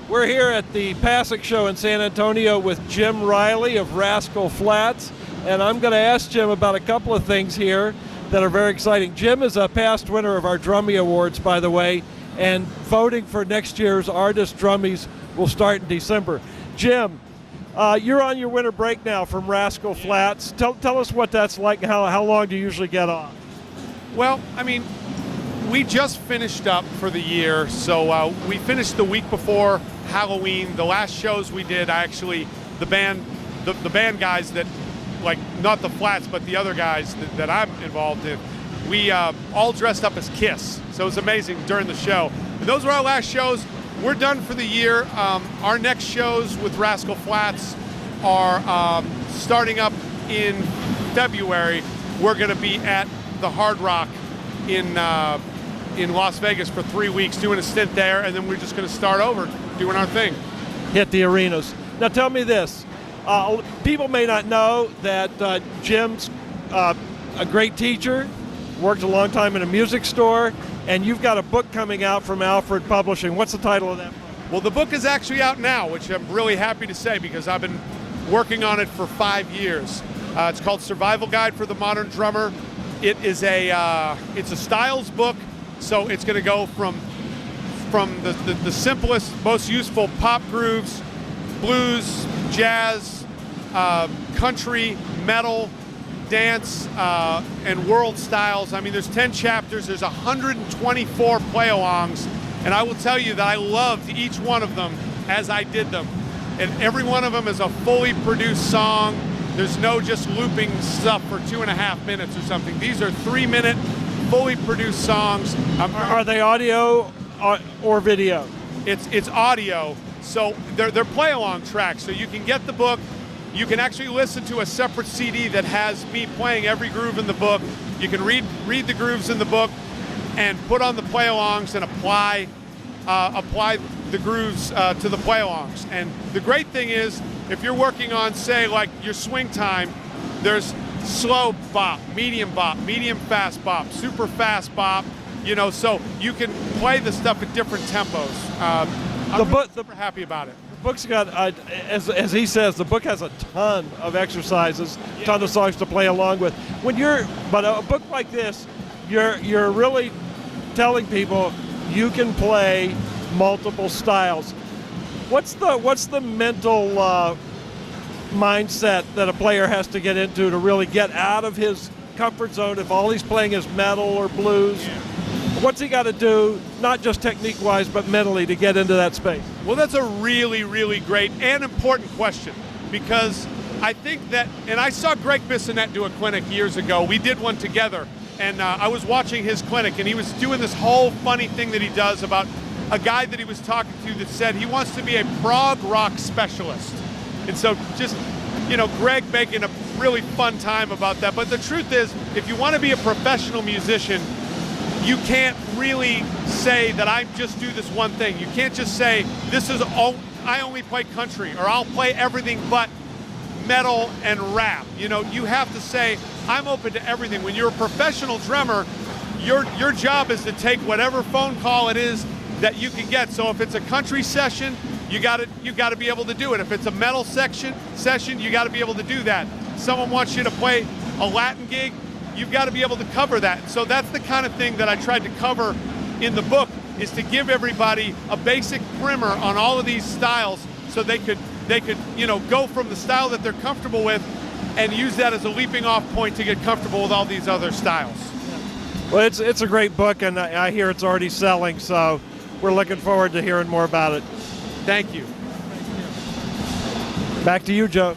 We're here at the Pasic show in San Antonio with Jim Riley of Rascal Flatts, and I'm going to ask Jim about a couple of things here that are very exciting. Jim is a past winner of our Drummy Awards, by the way, and voting for next year's Artist Drummies will start in December. Jim, you're on your winter break now from Rascal Flatts. Tell us what that's like and how long do you usually get off? Well, I mean, we just finished up for the year, so we finished the week before Halloween. The last shows we did, the band guys that, like, not the Flats, but the other guys that I'm involved in, we all dressed up as Kiss. So it was amazing during the show. And those were our last shows. We're done for the year. Our next shows with Rascal Flatts are starting up in February. We're going to be at the Hard Rock in Las Vegas for 3 weeks, doing a stint there, and then we're just going to start over, doing our thing. Hit the arenas. Now tell me this. People may not know that Jim's a great teacher, worked a long time in a music store, and you've got a book coming out from Alfred Publishing. What's the title of that book? Well, the book is actually out now, which I'm really happy to say because I've been working on it for 5 years. It's called Survival Guide for the Modern Drummer. It's a styles book. So it's going to go from the simplest, most useful pop grooves, blues, jazz, country, metal, dance, and world styles. I mean, there's 10 chapters. There's 124 play-alongs. And I will tell you that I loved each one of them as I did them. And every one of them is a fully produced song. There's no just looping stuff for 2.5 minutes or something. These are 3-minute fully produced songs. Are they audio or video? It's audio, so they're play-along tracks. So you can get the book. You can actually listen to a separate CD that has me playing every groove in the book. You can read the grooves in the book and put on the play-alongs and apply the grooves to the play-alongs. And the great thing is, if you're working on, say, like your swing time, there's slow bop, medium fast bop, super fast bop, so you can play the stuff at different tempos. I'm really super happy about it. The book's got, as he says, the book has a ton of exercises, a ton of songs to play along with. But a book like this, you're really telling people you can play multiple styles. What's the mental mindset that a player has to get into to really get out of his comfort zone if all he's playing is metal or blues? Yeah. What's he got to do, not just technique-wise, but mentally to get into that space? Well, that's a really, really great and important question because I think that, and I saw Greg Bissonette do a clinic years ago. We did one together, and I was watching his clinic, and he was doing this whole funny thing that he does about a guy that he was talking to that said he wants to be a prog rock specialist. And so just, Greg making a really fun time about that. But the truth is, if you want to be a professional musician, you can't really say that I just do this one thing. You can't just say, I only play country, or I'll play everything but metal and rap. You have to say, I'm open to everything. When you're a professional drummer, your job is to take whatever phone call it is that you can get. So if it's a country session, you got to be able to do it. If it's a metal session, you got to be able to do that. Someone wants you to play a Latin gig, you've got to be able to cover that. So that's the kind of thing that I tried to cover in the book, is to give everybody a basic primer on all of these styles so they could go from the style that they're comfortable with and use that as a leaping off point to get comfortable with all these other styles. Well, it's a great book, and I hear it's already selling, so we're looking forward to hearing more about it. Thank you. Back to you, Joe.